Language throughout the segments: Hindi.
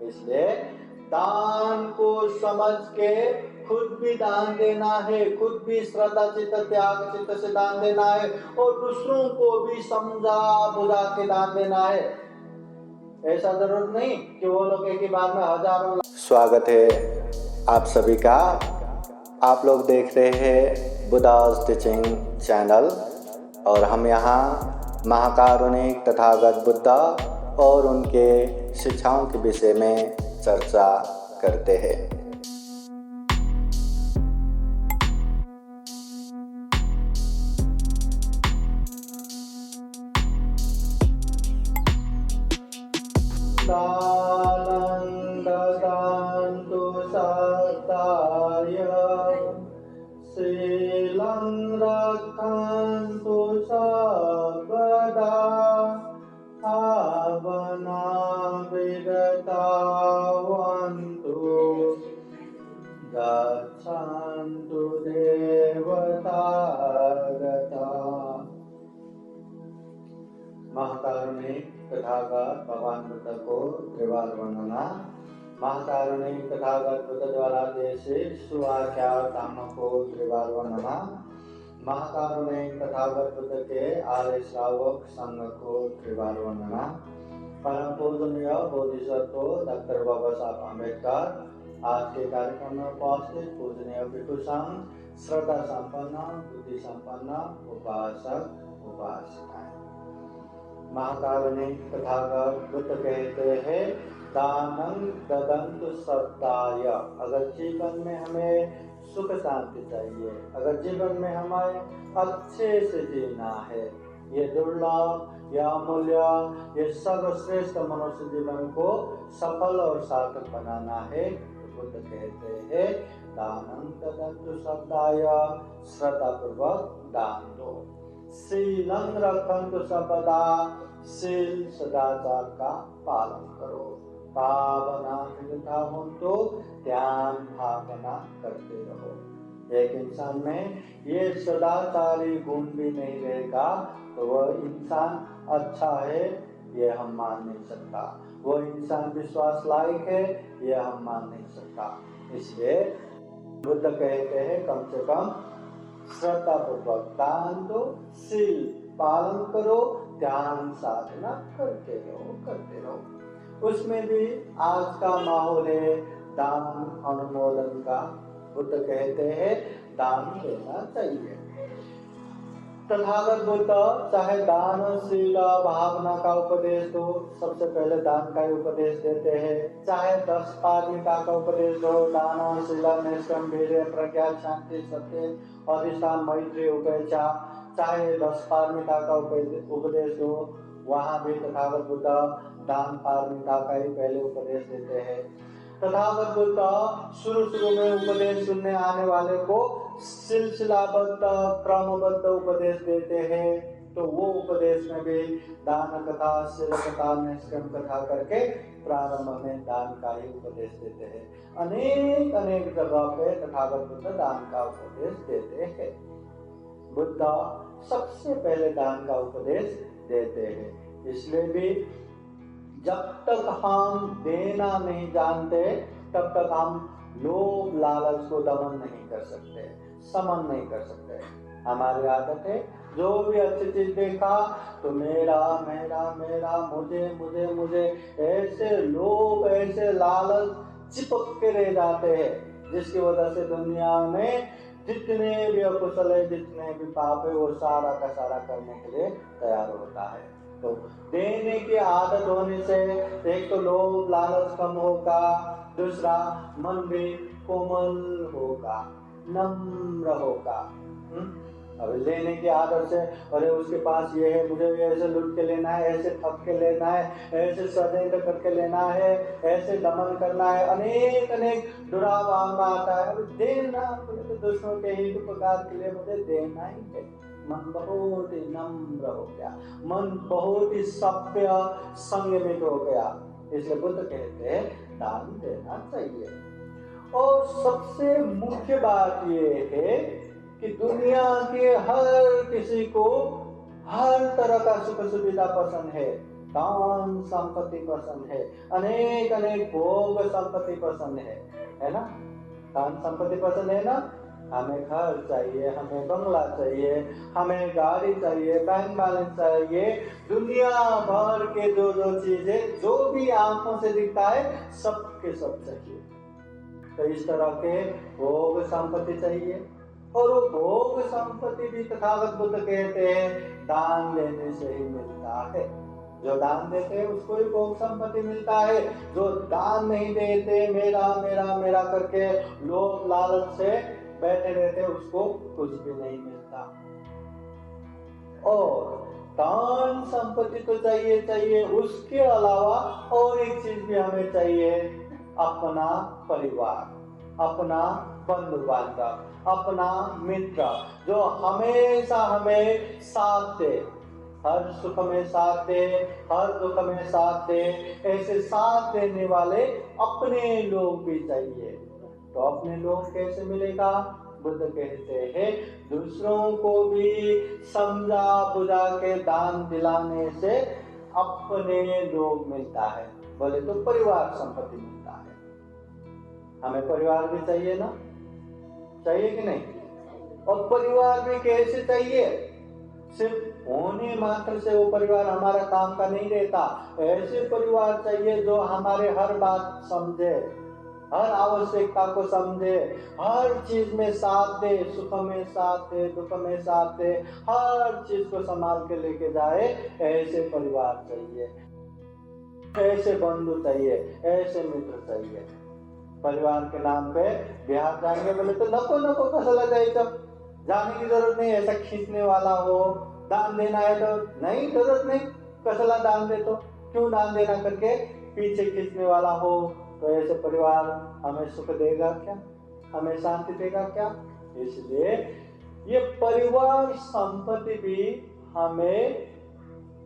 इसलिए दान को समझ के खुद भी दान देना है, खुद भी श्रद्धा चित्त त्याग चित्त से दान देना है और दूसरों को भी समझा बुझा के दान देना है। ऐसा जरूरत नहीं कि वो लोग एक ही बार में हजारों। स्वागत है आप सभी का। आप लोग देख रहे हैं बुद्धास टीचिंग चैनल और हम यहाँ महाकारुणिक तथागत बुद्ध और उनके शिक्षाओं के विषय में चर्चा करते हैं। दानं ददान्तु सत्ताय शीलं रक्षन्तु सर्वदा भावना विगतावन्तु गच्छन्तु देवतागता। महाकारुणिक तथागत भगवान बुद्ध को त्रिवार वर्णना। महाकारुणिक तथागत बुद्ध द्वारा देशित सुवाक्या धाम को त्रिवार वर्णना। महाकारुणिक तथागत बुद्ध के आर्य श्रावक संघ को त्रिवार वर्णना। परम पूजनीय बोधिसत्व डॉक्टर बाबा साहब अम्बेडकर आज के कार्यक्रम में उपस्थित पूजनीय भिक्षु संघ, श्रद्धा संपन्न, बुद्धि संपन्न उपासक उपासिकाएं। महाकारुणिक तथागत बुद्ध कहते हैं दानं ददन्तु सत्ताय। अगर जीवन में हमें सुख शांति चाहिए, अगर जीवन में हमें अच्छे से जीना है, ये दुर्लभ या अमूल्य, ये सर्वश्रेष्ठ मनुष्य जीवन को सफल और सार्थक बनाना है, तो बुद्ध कहते हैं दानं ददन्तु सत्ताय, श्रद्धा पूर्वक दान दो। शीलं रक्षन्तु सर्वदा, शील सदाचार का पालन करो। भावना विगतावन्तु, ध्यान भावना करते रहो। एक इंसान में ये सदाचारी गुण भी नहीं रहेगा तो वह इंसान अच्छा है ये हम मान नहीं सकता, वो इंसान विश्वास लायक है ये हम मान नहीं सकता। इसलिए बुद्ध कहते हैं कम से कम श्रद्धा पूर्वक दान दो, शील पालन करो, ध्यान साधना करते रहो। उसमें भी आज का माहौल है दान अनुमोदन का। बुद्ध कहते हैं दान देना चाहिए। तथागत बुद्ध चाहे दान शील भावना का उपदेश दो, सबसे पहले दान का ही उपदेश देते हैं। चाहे 10 पारमिता का उपदेश दो, दान शील निष्कर्म वीर्य प्रज्ञा शांति सत्य अधिष्ठान मैत्री उपेक्षा, चाहे 10 पारमिता का उपदेश दो, वहाँ भी तथागत बुद्ध दान पारमिता का ही पहले उपदेश देते हैं। तथागत बुद्ध शुरू में उपदेश सुनने आने वाले को सिलसिलाबद्ध क्रमबद्ध उपदेश देते हैं, तो वो उपदेश में भी दान कथा, शील कथा, निष्कर्म कथा करके प्रारंभ में दान का ही उपदेश देते हैं। अनेक जगह पे तथागत बुद्ध दान का उपदेश देते हैं। बुद्ध सबसे पहले दान का उपदेश देते हैं। इसलिए भी जब तक हम देना नहीं जानते तब तक हम लोभ लालच को दमन नहीं कर सकते, समन नहीं कर सकते। हमारी आदत है जो भी अच्छी चीज देखा तो मेरा मेरा मेरा मुझे मुझे मुझे, ऐसे लोभ ऐसे लालच चिपक के रह जाते हैं, जिसकी वजह से दुनिया में जितने भी अकुशल है, जितने भी पाप है, वो सारा का सारा करने के लिए तैयार होता है। तो देने की आदत होने से एक तो लोभ लालच कम होगा, दूसरा मन भी कोमल होगा, नम्र होगा। अब लेने की आदत से अरे उसके पास ये है, मुझे ऐसे लुट के लेना है, ऐसे ठग के लेना है, ऐसे षड्यंत्र करके लेना है, ऐसे दमन करना है, अनेक दुराभावना आता है। अब देना तो दूसरों के हित उपकार के लिए मुझे देना ही है। मन बहुत ही नम्र हो गया, मन बहुत ही सभ्य संयमित हो गया। इसलिए बुद्ध कहते हैं दान देना चाहिए। और सबसे मुख्य बात ये है कि दुनिया के हर किसी को हर तरह का सुख सुविधा पसंद है। धन संपत्ति पसंद है, अनेक अनेक भोग संपत्ति पसंद है ना। धन संपत्ति पसंद है ना, हमें घर चाहिए, हमें बंगला चाहिए, हमें गाड़ी चाहिए, बैंक बैलेंस चाहिए, दुनिया भर के जो जो चीजें जो भी आंखों से दिखता है सबके सब चाहिए। तो इस तरह के भोग संपत्ति चाहिए। और वो भोग संपत्ति भी तथागत बुद्ध कहते हैं दान देने से ही मिलता है। जो दान देते हैं उसको ही भोग संपत्ति मिलता है। जो दान नहीं देते, मेरा मेरा मेरा करके लोभ लालच से बैठे रहते, उसको कुछ भी नहीं मिलता। और दान संपत्ति तो चाहिए चाहिए, उसके अलावा और एक चीज भी हमें चाहिए, अपना परिवार, अपना बंधु बांधव, अपना मित्र जो हमेशा हमें साथ दे, हर सुख में साथ दे, हर दुख में साथ दे। ऐसे साथ देने वाले अपने लोग भी चाहिए। तो अपने लोग कैसे मिलेगा? बुद्ध कहते हैं दूसरों को भी समझा बुझा के दान दिलाने से अपने लोग मिलता है। बोले तो परिवार संपत्ति मिलता है। हमें परिवार भी चाहिए ना, चाहिए कि नहीं? और परिवार भी कैसे चाहिए? सिर्फ होने मात्र से वो परिवार हमारा काम का नहीं रहता। ऐसे परिवार चाहिए जो हमारे हर बात समझे, हर आवश्यकता को समझे, हर चीज में साथ दे, सुख में साथ दे, दुख में साथ दे, हर चीज को संभाल के लेके जाए। ऐसे परिवार चाहिए, ऐसे बंधु चाहिए, ऐसे मित्र चाहिए। परिवार के नाम पे बिहार जाएंगे बोले तो नको नको कसला जायचं, जाने की जरूरत नहीं। ऐसा खींचने वाला हो, दान देना है तो नहीं, जरूरत नहीं, कसला दान दे तो क्यों दान देना करके पीछे खींचने वाला हो, तो ऐसे परिवार हमें सुख देगा क्या, हमें शांति देगा क्या? इसलिए ये परिवार संपत्ति भी हमें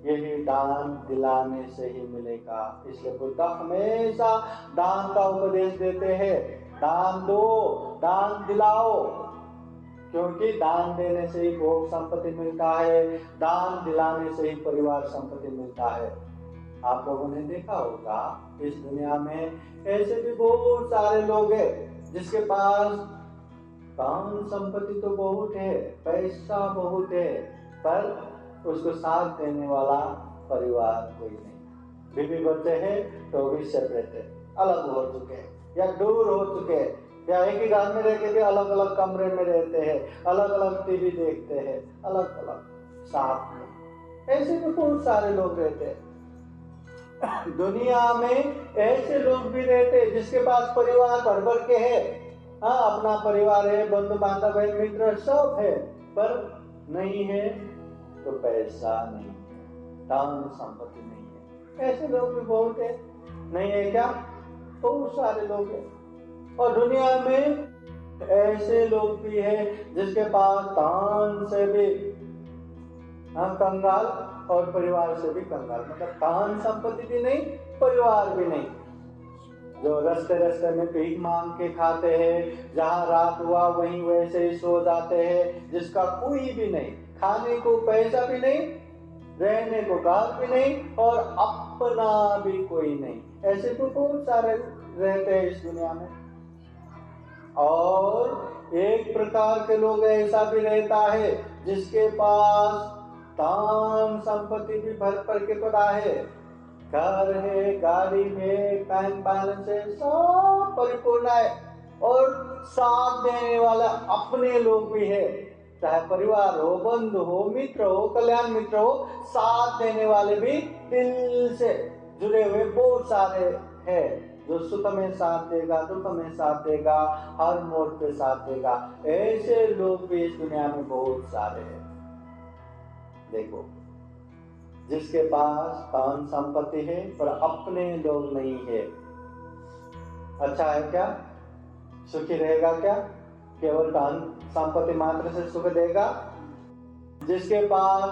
यही दान दिलाने से ही मिलेगा। इसलिए बुद्ध हमेशा दान का उपदेश देते हैं, दान दो, दान दिलाओ, क्योंकि दान देने से ही भोग संपत्ति मिलता है, दान दिलाने से ही परिवार संपत्ति मिलता है। आप लोगों ने देखा होगा इस दुनिया में ऐसे भी बहुत सारे लोग हैं जिसके पास धन संपत्ति तो बहुत है, पैसा बहुत है, पर उसको साथ देने वाला परिवार कोई नहीं। बीवी बच्चे हैं तो भी सेपरेट है, अलग हो चुके हैं या दूर हो चुके हैं, या एक ही घर में रहकर भी अलग अलग कमरे में रहते हैं, अलग अलग टीवी देखते हैं, अलग अलग साथ में। ऐसे भी बहुत सारे लोग रहते हैं। दुनिया में ऐसे लोग भी रहते हैं जिसके पास परिवार भर भर के है, हाँ अपना परिवार है, बंधु बांधव है, मित्र सब है, पर नहीं है तो पैसा नहीं है, धन संपत्ति नहीं है। ऐसे लोग भी बहुत है, नहीं है क्या? बहुत सारे लोग हैं। और दुनिया में ऐसे लोग भी हैं जिसके पास धन से भी कंगाल और परिवार से भी कंगाल, मतलब धन संपत्ति भी नहीं, परिवार भी नहीं, जो रास्ते रास्ते में भीख मांग के खाते हैं, जहाँ रात हुआ वहीं वैसे ही सो जाते हैं, जिसका कोई भी नहीं, खाने को पैसा भी नहीं, रहने को घर भी नहीं, और अपना भी कोई नहीं। ऐसे तो बहुत सारे रहते हैं इस दुनिया में। और एक प्रकार के लोग ऐसा भी रहता है जिसके पास धन संपत्ति भी भर भर के पड़ा है, घर है, गाड़ी है, बैंक बैलेंस है, सब परिपूर्ण है, और साथ देने वाला अपने लोग भी है, चाहे परिवार हो, बंधु हो, मित्र हो, कल्याण मित्र हो, साथ देने वाले भी दिल से जुड़े हुए बहुत सारे हैं, जो सुख में साथ देगा, दुख में साथ देगा, हर मोड़ पे साथ देगा। ऐसे लोग भी इस दुनिया में बहुत सारे हैं। देखो, जिसके पास धन संपत्ति है पर अपने लोग नहीं है, अच्छा है क्या? सुखी रहेगा क्या? केवल धन संपत्ति मात्र से सुख देगा? जिसके पास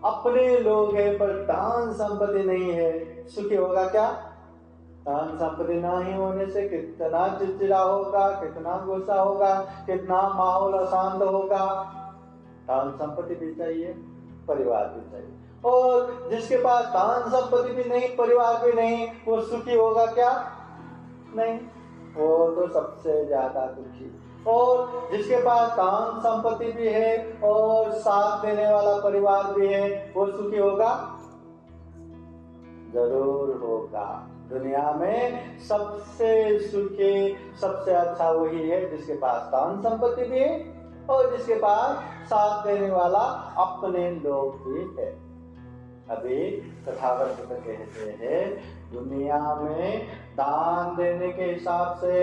अपने लोग हैं पर धन संपत्ति नहीं है, सुखी होगा क्या? धन संपत्ति नहीं होने से कितना चिड़चिड़ा होगा, कितना गुस्सा होगा, कितना माहौल अशांत होगा। धन संपत्ति भी चाहिए, परिवार भी चाहिए, और जिसके पास धन संपत्ति भी नहीं, परिवार भी नहीं, वो सुखी होगा क्या? नहीं, वो तो सबसे ज्यादा दुखी। और जिसके पास धन संपत्ति भी है और साथ देने वाला परिवार भी है, वो सुखी होगा? जरूर होगा। दुनिया में सबसे सुखी, सबसे अच्छा वही है जिसके पास धन संपत्ति भी है और जिसके पास साथ देने वाला अपने लोग भी है। अभी तथागत कहते हैं दुनिया में दान देने के हिसाब से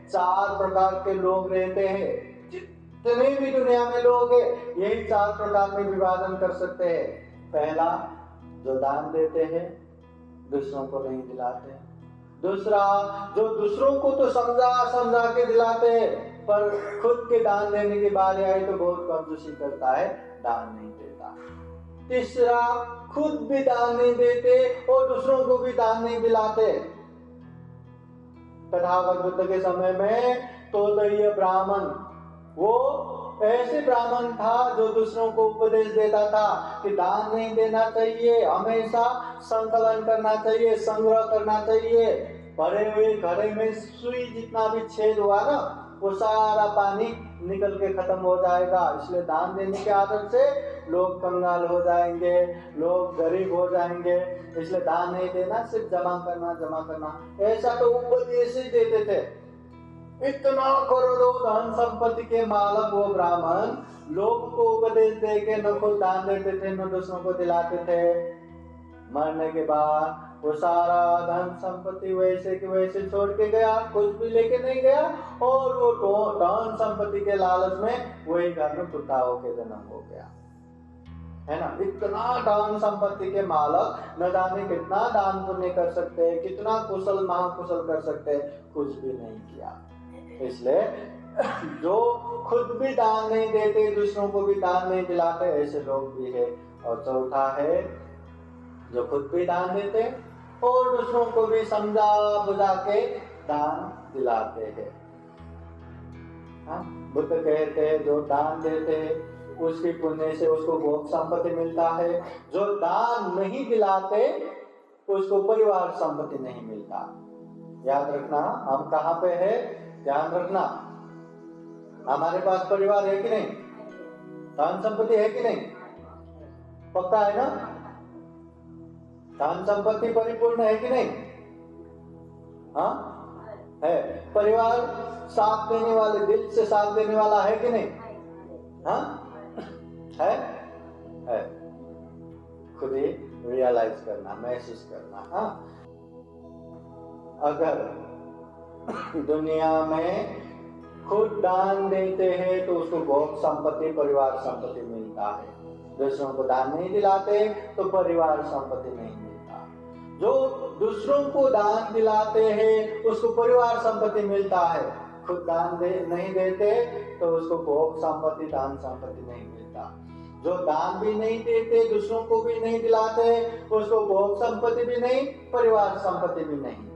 4 प्रकार के लोग रहते हैं। जितने भी दुनिया में लोग हैं, यही 4 प्रकार में विभाजन कर सकते हैं। पहला, जो दान देते हैं, दूसरों को नहीं दिलाते। दूसरा, जो दूसरों को तो समझा के दिलाते हैं, पर खुद के दान देने की बारी आई तो बहुत कंजूसी करता है, दान नहीं देता। तीसरा, खुद भी दान नहीं देते और दूसरों को भी दान नहीं दिलाते। तथागत बुद्ध के समय में तोदय ब्राह्मण, वो ऐसे ब्राह्मण था जो दूसरों को उपदेश देता था कि दान नहीं देना चाहिए, हमेशा संकलन करना चाहिए, संग्रह करना चाहिए। भरे हुए घड़े में सुई जितना भी छेद हुआ ना, वो सारा पानी निकल के खत्म हो जाएगा। इसलिए दान देने की आदत से लोग कंगाल हो जाएंगे, लोग गरीब हो जाएंगे। इसलिए दान नहीं देना, सिर्फ जमा करना। ऐसा तो उपदेश ही देते थे। इतना करोड़ों धन संपत्ति के मालक वो ब्राह्मण लोग को उपदेश दे के न खुद दान देते थे, न दूसरों को दिलाते थे। मरने के बाद वो सारा धन संपत्ति वैसे के वैसे छोड़ के गया, कुछ भी लेके नहीं गया। और वो धन संपत्ति के लालच में वही घर में कुत्ता होके जन्म हो गया, है ना। इतना धन संपत्ति के मालक न जाने कितना दान पुण्य कर सकते हैं, कितना कुशल महाकुशल कर सकते हैं, कुछ भी नहीं किया। इसलिए जो खुद भी दान नहीं देते, दूसरों को भी दान नहीं दिलाते, ऐसे लोग भी है। और चौथा है जो खुद भी दान देते और दूसरों को भी समझा बुझा के दान दिलाते हैं। बुद्ध कहते हैं जो दान देते हैं उसकी पुण्य से उसको भोग संपत्ति मिलता है, जो दान नहीं दिलाते उसको परिवार संपत्ति नहीं मिलता। याद रखना, हम कहाँ पे है, ध्यान रखना। हमारे पास परिवार है कि नहीं, धन संपत्ति है कि नहीं, पक्का है ना? धन संपत्ति परिपूर्ण है कि नहीं? हाँ है। परिवार साथ देने वाले, दिल से साथ देने वाला है कि नहीं? हाँ है। खुद ही रियलाइज करना, महसूस करना। हाँ, अगर दुनिया में खुद दान देते हैं तो उसको भोग संपत्ति, परिवार संपत्ति मिलता है। दूसरों को दान नहीं दिलाते तो परिवार संपत्ति नहीं मिलता। जो दूसरों को दान दिलाते हैं उसको परिवार संपत्ति मिलता है। खुद दान नहीं देते तो उसको भोग संपत्ति, दान संपत्ति नहीं मिलता। जो दान भी नहीं देते, दूसरों को भी नहीं दिलाते, उसको भोग संपत्ति भी नहीं, परिवार संपत्ति भी नहीं।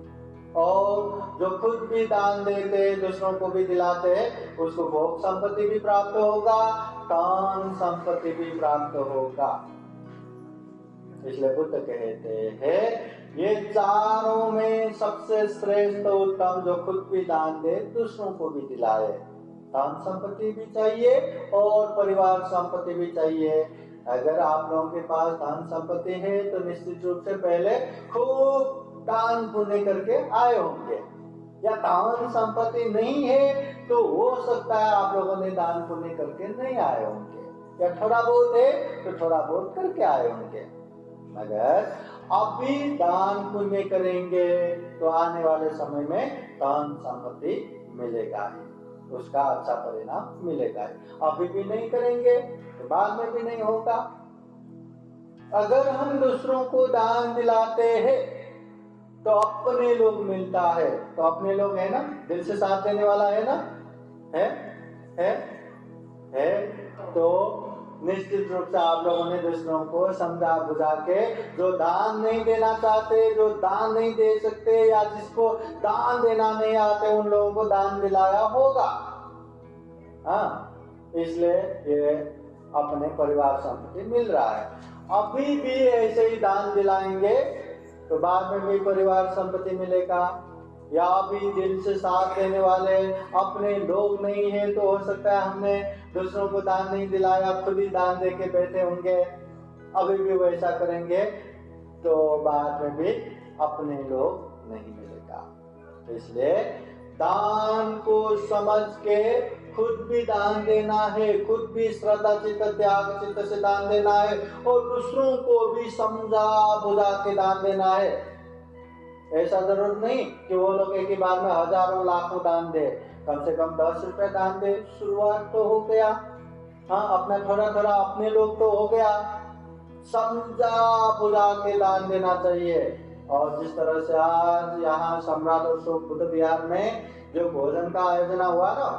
और जो खुद भी दान देते, दूसरों को भी दिलाते, उसको भोग संपत्ति भी प्राप्त होगा, धन संपत्ति भी प्राप्त होगा। इसलिए बुद्ध कहते हैं ये चारों में सबसे श्रेष्ठ उत्तम जो खुद भी दान दे, दूसरों को भी दिलाए। धन संपत्ति भी चाहिए और परिवार संपत्ति भी चाहिए। अगर आप लोगों के पास धन संपत्ति है तो निश्चित रूप से पहले खूब दान पुण्य करके आए होंगे, या धन संपत्ति नहीं है तो हो सकता है आप लोगों ने दान पुण्य करके नहीं आए होंगे, या थोड़ा बहुत है तो थोड़ा बहुत करके आए होंगे। मगर अभी दान पुण्य करेंगे तो आने वाले समय में धन संपत्ति मिलेगा ही, उसका अच्छा परिणाम मिलेगा ही। अभी भी नहीं करेंगे तो बाद में भी नहीं होगा। अगर हम दूसरों को दान दिलाते हैं तो अपने लोग मिलता है, तो अपने लोग है ना, दिल से साथ देने वाला है ना, है। तो निश्चित रूप से आप लोगों ने दूसरों को समझा बुझा के, जो दान नहीं देना चाहते, जो दान नहीं दे सकते, या जिसको दान देना नहीं आते, उन लोगों को दान दिलाया होगा। हाँ, इसलिए ये अपने परिवार संपत्ति मिल रहा है। अभी भी ऐसे ही दान दिलाएंगे तो बाद में भी परिवार संपत्ति मिलेगा। या अभी दिल से साथ देने वाले अपने लोग नहीं है तो हो सकता है हमने दूसरों को दान नहीं दिलाया, खुद ही दान दे के बैठे होंगे, अभी भी वैसा करेंगे तो बाद में भी अपने लोग नहीं मिलेगा। इसलिए दान को समझ के खुद भी दान देना है, खुद भी श्रद्धा चित्त त्याग चित्त से दान देना है और दूसरों को भी समझा बुझा के दान देना है। ऐसा जरूरत नहीं कि वो लोग एक ही बार में हजारों लाखों दान दे, कम से कम 10 रुपए दान दे, शुरुआत तो हो गया। हाँ, अपना थोड़ा थोड़ा अपने लोग तो हो गया। समझा बुझा के दान देना चाहिए। और जिस तरह से आज यहाँ सम्राट अशोक बुद्ध विहार में जो भोजन का आयोजन हुआ ना,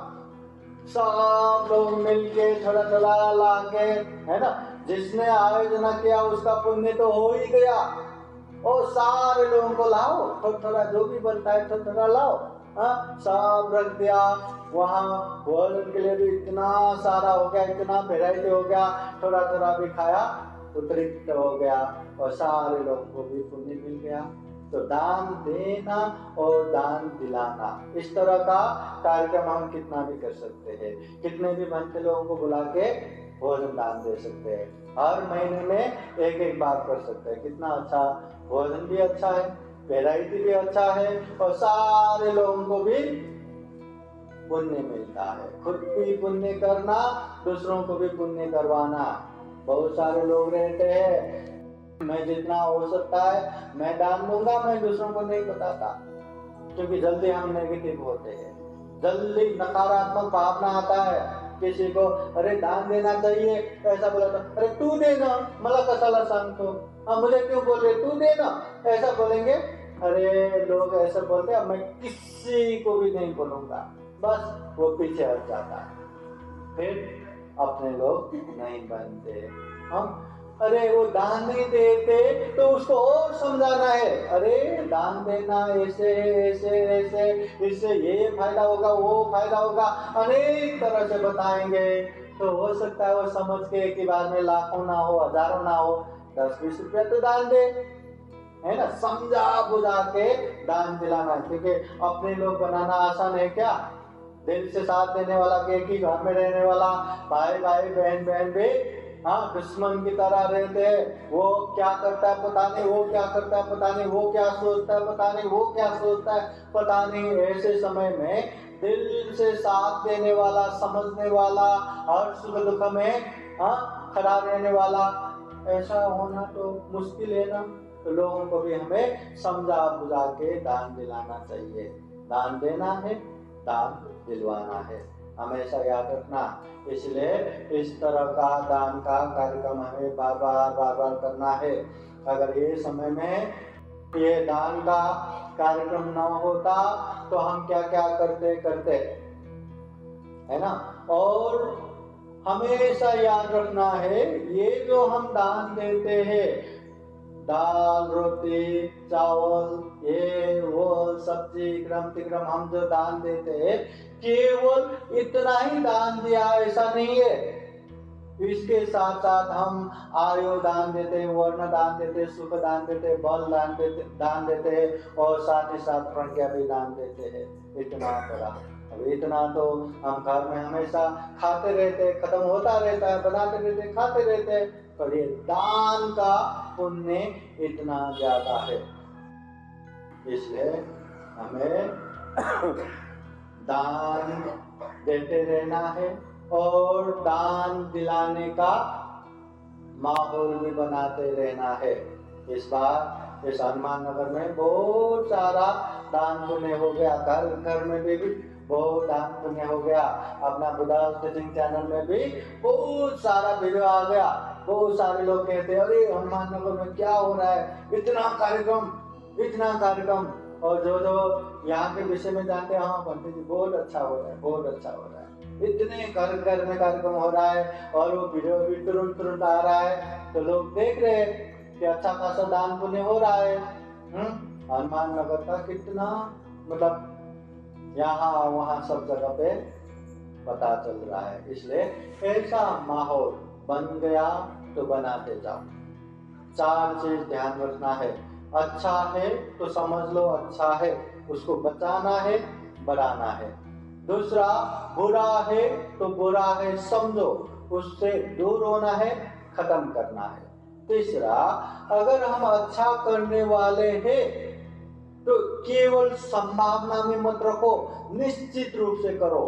सब लोग मिलके थोड़ा थोड़ा लाके, है ना, जिसने आयोजन किया उसका पुण्य तो हो ही गया। और सारे लोगों को लाओ, थोड़ा थोड़ा जो भी बनता है थोड़ा थोड़ा लाओ। हाँ, सब रख दिया वहाँ भोजन के लिए भी इतना सारा हो गया, इतना वेराइटी हो गया, थोड़ा थोड़ा भी खाया, अतिरिक्त हो गया और सारे लोगों को भी पुण्य मिल गया। तो दान देना और दान दिलाना, इस तरह का कार्यक्रम हम कितना भी कर सकते हैं। कितने भी भंते लोगों को बुला के भोजन दान दे सकते हैं। हर महीने में एक एक बार कर सकते हैं। कितना अच्छा, भोजन भी अच्छा है, वैरायटी भी अच्छा है और सारे लोगों को भी पुण्य मिलता है। खुद भी पुण्य करना, दूसरों को भी पुण्य करवाना। बहुत सारे लोग रहते हैं, मैं जितना हो सकता है मैं दान दूंगा, मैं दूसरों को नहीं बताता, क्योंकि जल्दी हम नेगेटिव होते हैं, जल्दी नकारात्मक भावना आता है। किसी को अरे दान देना चाहिए ऐसा बोला तो अरे तू देना, मला कसाला सांगतो, हाँ मुझे क्यों बोल रहे, तू देना, ऐसा बोलेंगे। अरे लोग ऐसा बोलते हैं, अब मैं किसी को भी नहीं बोलूंगा, बस वो पीछे हट जाता है, फिर अपने लोग नहीं बनते। हम अरे वो दान नहीं देते तो उसको और समझाना है, अरे दान देना ऐसे ऐसे ऐसे, इससे ये फायदा होगा वो फायदा होगा, अनेक तरह से बताएंगे। तो हो सकता है वो समझ के एक ही बार में लाखों ना हो, हजारों ना हो, 10-20 रुपया तो दान दे, है ना। समझा बुझा के दान दिलाना, क्योंकि अपने लोग बनाना आसान है क्या? दिल से साथ देने वाला, एक ही घर में रहने वाला, भाई भाई बहन बहन भी हाँ दुश्मन की तरह रहते हैं। वो क्या करता है पता नहीं, वो क्या करता है पता नहीं, वो क्या सोचता है पता नहीं, वो क्या सोचता है पता नहीं। ऐसे समय में दिल से साथ देने वाला, समझने वाला, हर सुख दुख में हाँ खड़ा रहने वाला, ऐसा होना तो मुश्किल है ना। तो लोगों को भी हमें समझा बुझा के दान दिलाना चाहिए। दान देना है, दान दिलवाना है, हमेशा याद रखना। इसलिए इस तरह का दान का कार्यक्रम हमें बार बार करना है। अगर ये समय में ये दान का कार्यक्रम न होता तो हम क्या क्या करते, है ना। और हमेशा याद रखना है, ये जो हम दान देते हैं, दाल रोटी चावल ये वो सब्जी क्रम तिक्रम हम जो दान देते हैं, केवल इतना ही दान दिया ऐसा नहीं है। इसके साथ साथ हम आयु दान देते हैं, वर्ण दान देते हैं, सुख दान देते हैं, बल दान देते हैं और साथ ही साथ प्रज्ञा भी दान देते हैं। इतना बड़ा, अब इतना तो हम घर में हमेशा खाते रहते, खत्म होता रहता है, बनाते रहते, खाते रहते, पर ये दान का पुण्य इतना ज्यादा है। इसलिए हमें दान देते रहना है और दान दिलाने का माहौल भी बनाते रहना है। इस बार इस हनुमान नगर में बहुत सारा दान पुण्य हो गया, घर घर में भी बहुत दान पुण्य हो गया। अपना बुद्धा टीचिंग चैनल में भी बहुत सारा वीडियो आ गया। बहुत सारे लोग कहते हैं अरे हनुमान नगर में क्या हो रहा है, इतना कार्यक्रम इतना कार्यक्रम। और जो जो यहाँ के विषय में जानते हैं, हाँ पंडित जी बहुत अच्छा हो रहा है, बहुत अच्छा हो रहा है, इतने घर घर में कार्यक्रम हो रहा है और वो वीडियो भी तुरंत तुरंत आ रहा है, तो लोग देख रहे हैं कि अच्छा खासा दान पुण्य हो रहा है। हनुमान नगर का कितना मतलब यहाँ वहाँ सब जगह पे पता चल रहा है। इसलिए ऐसा माहौल बन गया तो बनाते जाओ, 4 चीज ध्यान रखना है। अच्छा है तो समझ लो अच्छा है, उसको बचाना है, बढ़ाना है। दूसरा, बुरा है तो बुरा है समझो, उससे दूर होना है, खत्म करना है। तीसरा, अगर हम अच्छा करने वाले हैं तो केवल संभावना में मत रखो, निश्चित रूप से करो।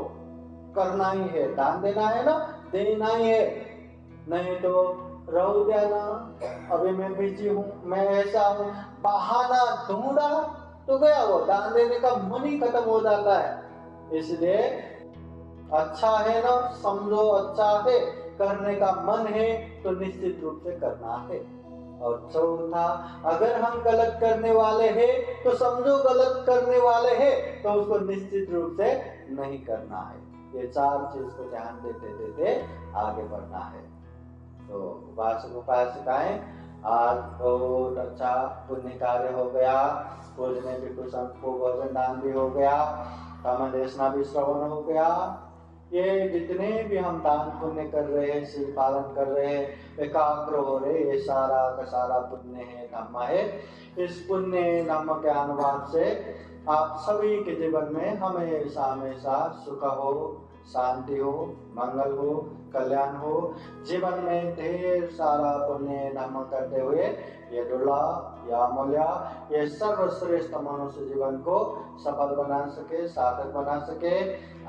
करना ही है, दान देना है ना, देना ही है। नहीं तो रहो देना, अभी मैं बिजी हूँ, मैं ऐसा हूँ, बहाना ढूंढा तो गया वो, दान देने का मन ही खत्म हो जाता है। इसलिए अच्छा है ना, समझो अच्छा है, करने का मन है तो निश्चित रूप से करना है। और चौथा, अगर हम गलत करने वाले हैं तो समझो गलत करने वाले हैं तो उसको निश्चित रूप से नहीं करना है। ये 4 चीज को ध्यान देते देते आगे बढ़ना है। तो उपासक उपासिकाएं, आज बहुत अच्छा पुण्य कार्य हो गया, पूज में भी कुछ हमको भोजन दान भी हो गया, कामदेशना भी श्रवण हो गया। ये जितने भी हम दान पुण्य कर रहे हैं, शील पालन कर रहे हैं, एकाग्र हो रहे, ये सारा का सारा पुण्य है, धर्म है। इस पुण्य धर्म के अनुवाद से आप सभी के जीवन में हमेशा हमेशा सुख हो, शांति हो, मंगल हो, कल्याण हो। जीवन में ढेर सारा पुण्य धर्म करते हुए ये दुर्लभ या अमूल्य, ये सर्वश्रेष्ठ मनुष्य जीवन को सफल बना सके, सार्थक बना सके।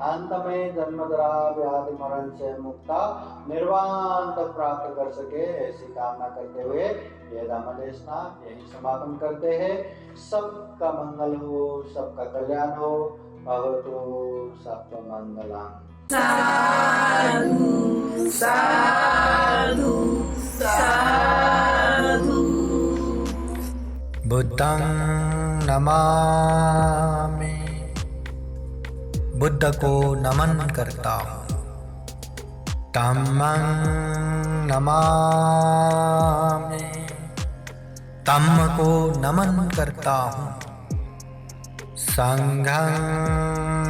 अंत में जन्म जरा व्याधि मरण से मुक्ता निर्वाण तक प्राप्त कर सके, ऐसी कामना करते हुए ये धर्मदेशना यही समापन करते हैं। सबका मंगल हो, सबका कल्याण हो। भवतु सर्वमंगलम्। साधु साधु साधु। बुद्धं नमामि, बुद्ध को नमन करता हूँ। धम्मं नमामि, धम्म को नमन करता हूँ। संघं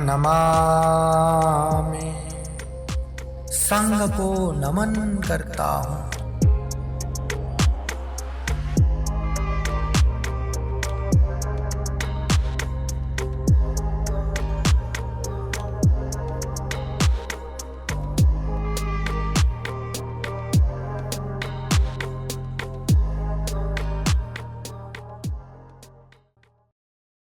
नमामि, संघ को नमन करता हूँ।